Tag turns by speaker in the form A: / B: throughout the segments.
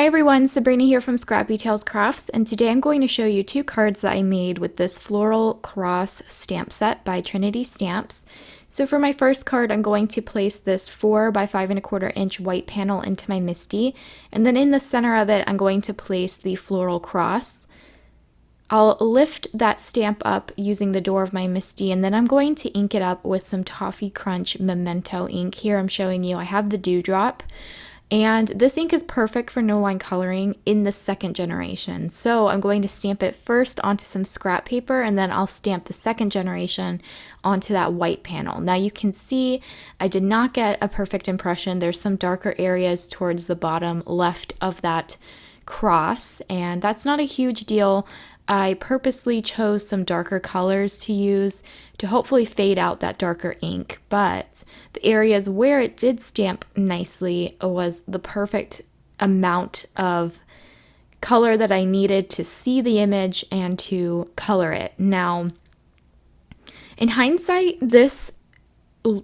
A: Hi everyone, Sabrina here from Scrappy Tales Crafts, and today I'm going to show you two cards that I made with this Floral Cross stamp set by Trinity Stamps. So for my first card, I'm going to place this 4 by 5¼ inch white panel into my MISTI, and then in the center of it, I'm going to place the Floral Cross. I'll lift that stamp up using the door of my MISTI, and then I'm going to ink it up with some Toffee Crunch Memento ink. Here I'm showing you I have the Dewdrop. And this ink is perfect for no-line coloring in the second generation. So I'm going to stamp it first onto some scrap paper, and then I'll stamp the second generation onto that white panel. Now you can see I did not get a perfect impression. There's some darker areas towards the bottom left of that cross, and that's not a huge deal. I purposely chose some darker colors to use to hopefully fade out that darker ink, but the areas where it did stamp nicely was the perfect amount of color that I needed to see the image and to color it. Now, in hindsight, this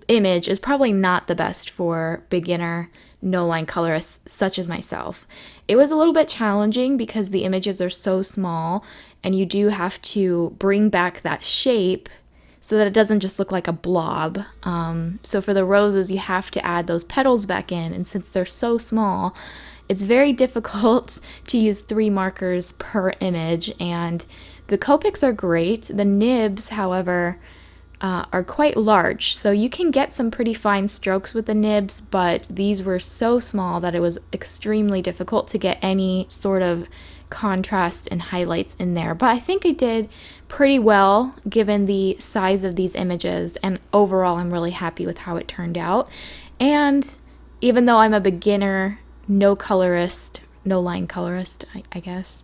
A: image is probably not the best for beginner no-line colorists such as myself. It was a little bit challenging because the images are so small and you do have to bring back that shape so that it doesn't just look like a blob. So for the roses, you have to add those petals back in, and since they're so small, it's very difficult to use 3 markers per image, and the Copics are great. The nibs, however, are quite large, so you can get some pretty fine strokes with the nibs, but these were so small that it was extremely difficult to get any sort of contrast and highlights in there. But I think I did pretty well given the size of these images, and overall I'm really happy with how it turned out. And even though I'm a beginner no line colorist, I guess,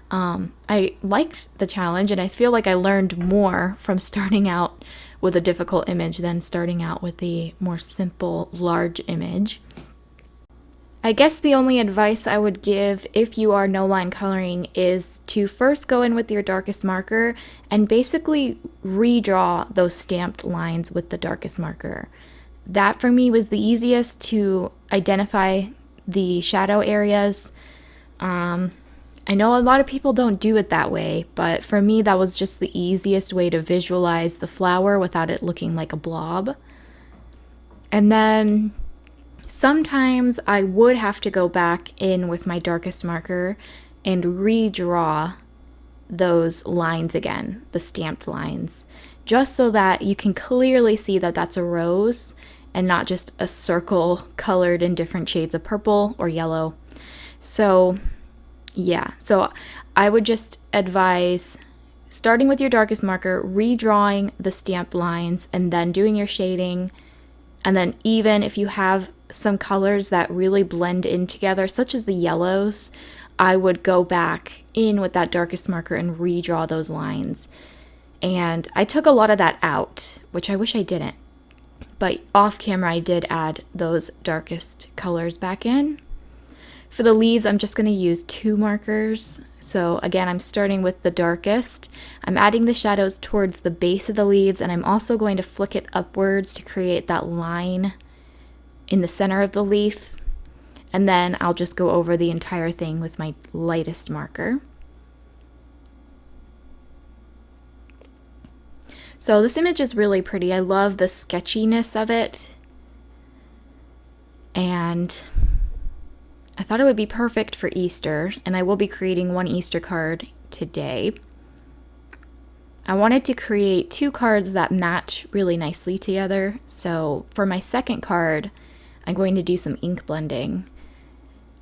A: I liked the challenge, and I feel like I learned more from starting out with a difficult image than starting out with the more simple large image. I guess the only advice I would give if you are no-line coloring is to first go in with your darkest marker and basically redraw those stamped lines with the darkest marker. That for me was the easiest to identify the shadow areas. I know a lot of people don't do it that way, but for me that was just the easiest way to visualize the flower without it looking like a blob. And then sometimes I would have to go back in with my darkest marker and redraw those lines again, the stamped lines, just so that you can clearly see that that's a rose and not just a circle colored in different shades of purple or yellow. So yeah, so I would just advise starting with your darkest marker, redrawing the stamped lines, and then doing your shading. And then even if you have some colors that really blend in together, such as the yellows, I would go back in with that darkest marker and redraw those lines. And I took a lot of that out, which I wish I didn't. But off camera, I did add those darkest colors back in. For the leaves, I'm just going to use 2 markers. So again, I'm starting with the darkest. I'm adding the shadows towards the base of the leaves, and I'm also going to flick it upwards to create that line in the center of the leaf. And then I'll just go over the entire thing with my lightest marker. So this image is really pretty. I love the sketchiness of it. And I thought it would be perfect for Easter, and I will be creating 1 Easter card today. I wanted to create 2 cards that match really nicely together, so for my second card, I'm going to do some ink blending.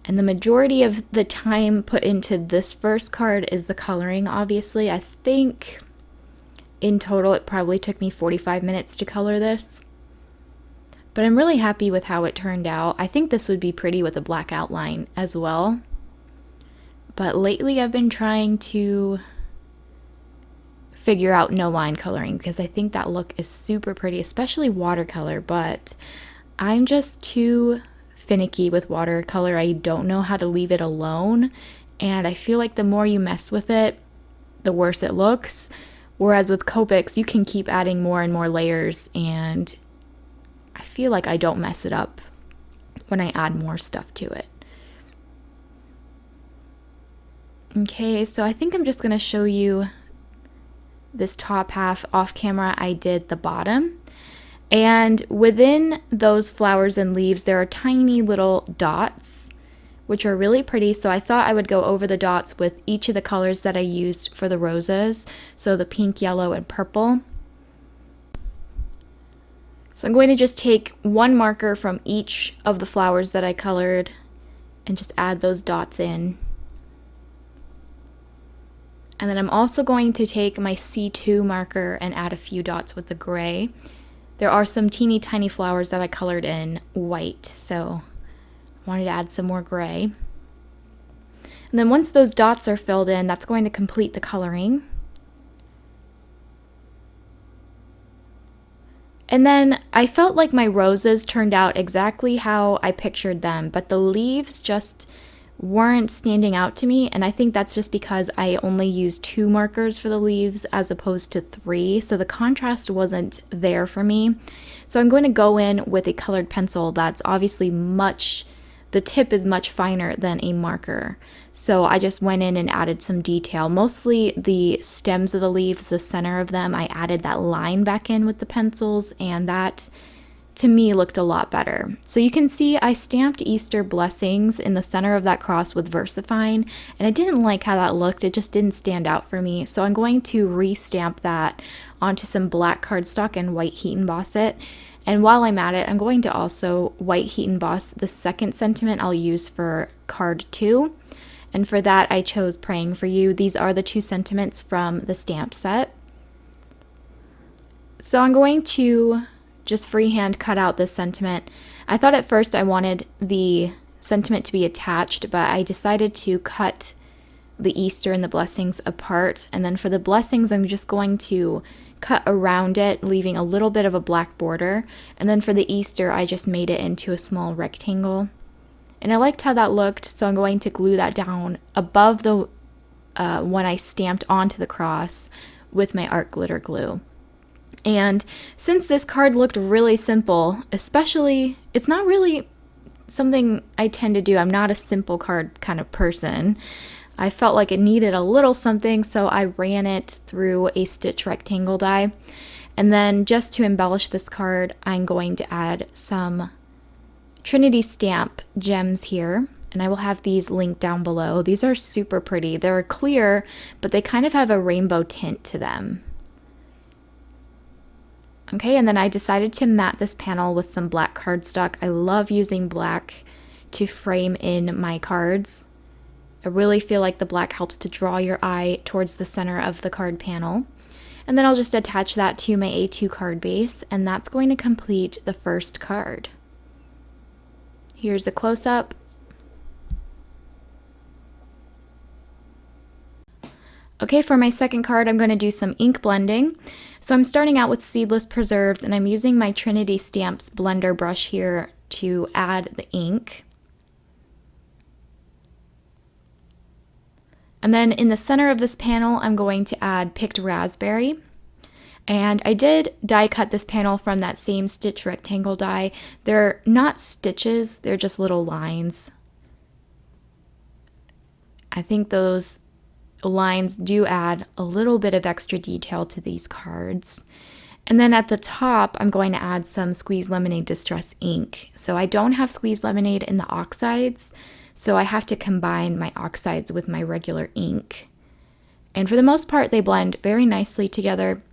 A: And the majority of the time put into this first card is the coloring, obviously. I think in total it probably took me 45 minutes to color this. But I'm really happy with how it turned out. I think this would be pretty with a black outline as well. But lately I've been trying to figure out no-line coloring because I think that look is super pretty, especially watercolor, but I'm just too finicky with watercolor. I don't know how to leave it alone, and I feel like the more you mess with it, the worse it looks. Whereas with Copics, you can keep adding more and more layers, and I feel like I don't mess it up when I add more stuff to it. Okay, so I think I'm just going to show you this top half off camera. I did the bottom. And within those flowers and leaves, there are tiny little dots, which are really pretty. So I thought I would go over the dots with each of the colors that I used for the roses. So the pink, yellow, and purple. So I'm going to just take one marker from each of the flowers that I colored and just add those dots in. And then I'm also going to take my C2 marker and add a few dots with the gray. There are some teeny tiny flowers that I colored in white, so I wanted to add some more gray. And then once those dots are filled in, that's going to complete the coloring. And then I felt like my roses turned out exactly how I pictured them, but the leaves just weren't standing out to me, and I think that's just because I only used 2 markers for the leaves as opposed to 3, so the contrast wasn't there for me. So I'm going to go in with a colored pencil that's obviously the tip is much finer than a marker. So I just went in and added some detail, mostly the stems of the leaves, the center of them. I added that line back in with the pencils, and that to me looked a lot better. So you can see I stamped Easter blessings in the center of that cross with VersaFine, and I didn't like how that looked. It just didn't stand out for me. So I'm going to re-stamp that onto some black cardstock and white heat emboss it. And while I'm at it, I'm going to also white heat emboss the second sentiment I'll use for card 2. And for that, I chose Praying for You. These are the 2 sentiments from the stamp set. So I'm going to just freehand cut out this sentiment. I thought at first I wanted the sentiment to be attached, but I decided to cut the Easter and the blessings apart. And then for the blessings, I'm just going to cut around it, leaving a little bit of a black border. And then for the Easter, I just made it into a small rectangle. And I liked how that looked, so I'm going to glue that down above the one I stamped onto the cross with my art glitter glue. And since this card looked really simple, especially, it's not really something I tend to do. I'm not a simple card kind of person. I felt like it needed a little something, so I ran it through a stitch rectangle die. And then just to embellish this card, I'm going to add some Trinity Stamp gems here, and I will have these linked down below. These are super pretty. They're clear, but they kind of have a rainbow tint to them. Okay, and then I decided to mat this panel with some black cardstock. I love using black to frame in my cards. I really feel like the black helps to draw your eye towards the center of the card panel. And then I'll just attach that to my A2 card base, and that's going to complete the first card. Here's a close-up. Okay, for my second card, I'm going to do some ink blending. So I'm starting out with Seedless Preserves, and I'm using my Trinity Stamps blender brush here to add the ink. And then in the center of this panel, I'm going to add Picked Raspberry. And I did die cut this panel from that same stitch rectangle die. They're not stitches, they're just little lines. I think those lines do add a little bit of extra detail to these cards. And then at the top, I'm going to add some Squeeze Lemonade Distress ink. So I don't have Squeeze Lemonade in the oxides, so I have to combine my oxides with my regular ink. And for the most part, they blend very nicely together.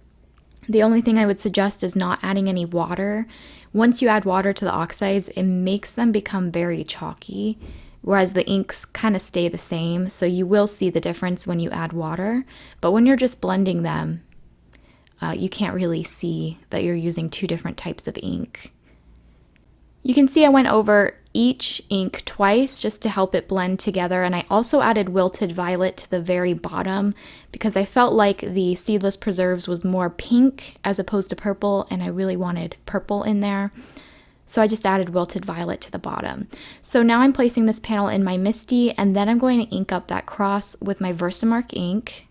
A: The only thing I would suggest is not adding any water. Once you add water to the oxides, it makes them become very chalky, whereas the inks kind of stay the same, so you will see the difference when you add water. But when you're just blending them, you can't really see that you're using 2 different types of ink. You can see I went over each ink twice just to help it blend together, and I also added Wilted Violet to the very bottom because I felt like the Seedless Preserves was more pink as opposed to purple, and I really wanted purple in there. So I just added Wilted Violet to the bottom. So now I'm placing this panel in my Misty, and then I'm going to ink up that cross with my Versamark ink.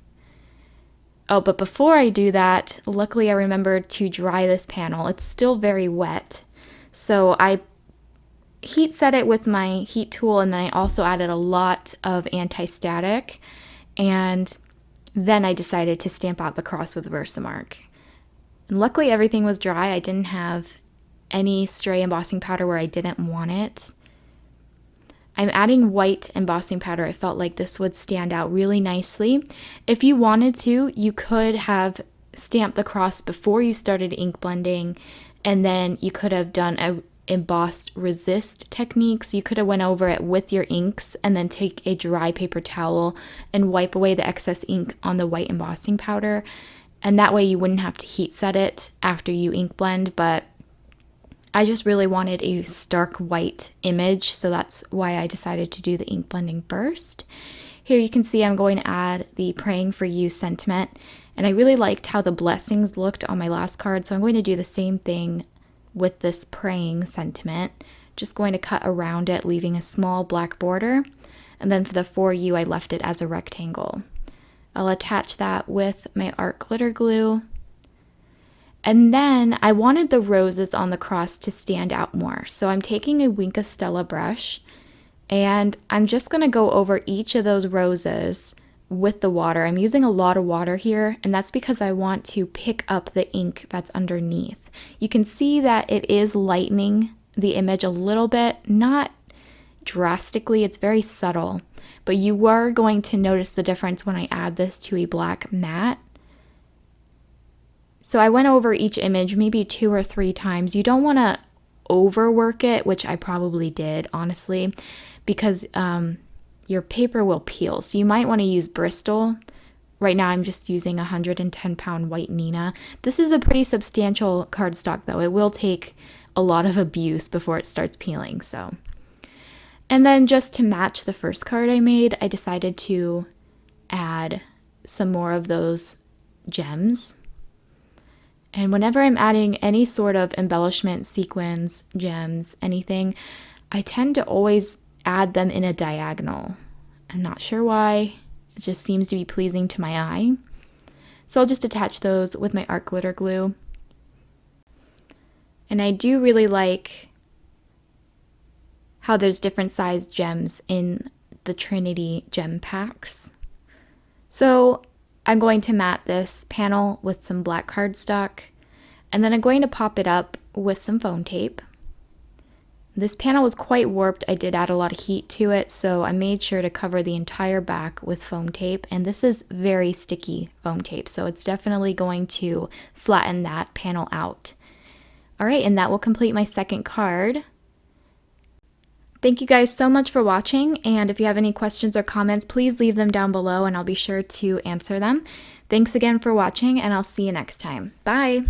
A: Oh, but before I do that, luckily I remembered to dry this panel. It's still very wet. So I heat set it with my heat tool, and then I also added a lot of anti-static. And then I decided to stamp out the cross with Versamark. And luckily everything was dry. I didn't have any stray embossing powder where I didn't want it. I'm adding white embossing powder. I felt like this would stand out really nicely. If you wanted to, you could have stamped the cross before you started ink blending, and then you could have done a embossed resist technique. So you could have went over it with your inks and then take a dry paper towel and wipe away the excess ink on the white embossing powder. And that way you wouldn't have to heat set it after you ink blend, but I just really wanted a stark white image, so that's why I decided to do the ink blending first. Here you can see I'm going to add the Praying for You sentiment, and I really liked how the blessings looked on my last card, so I'm going to do the same thing with this praying sentiment. Just going to cut around it, leaving a small black border, and then for the For You I left it as a rectangle. I'll attach that with my art glitter glue. And then I wanted the roses on the cross to stand out more. So I'm taking a Wink of Stella brush and I'm just going to go over each of those roses with the water. I'm using a lot of water here, and that's because I want to pick up the ink that's underneath. You can see that it is lightening the image a little bit, not drastically, it's very subtle, but you are going to notice the difference when I add this to a black matte. So I went over each image maybe 2 or 3 times. You don't want to overwork it, which I probably did, honestly, because your paper will peel. So you might want to use Bristol. Right now I'm just using 110-pound white Nina. This is a pretty substantial cardstock though. It will take a lot of abuse before it starts peeling. So, and then just to match the first card I made, I decided to add some more of those gems. And whenever I'm adding any sort of embellishment, sequins, gems, anything, I tend to always add them in a diagonal. I'm not sure why. It just seems to be pleasing to my eye. So I'll just attach those with my art glitter glue. And I do really like how there's different sized gems in the Trinity gem packs. So I'm going to mat this panel with some black cardstock, and then I'm going to pop it up with some foam tape. This panel was quite warped. I did add a lot of heat to it, so I made sure to cover the entire back with foam tape, and this is very sticky foam tape, so it's definitely going to flatten that panel out. All right, and that will complete my second card. Thank you guys so much for watching, and if you have any questions or comments, please leave them down below and I'll be sure to answer them. Thanks again for watching, and I'll see you next time. Bye!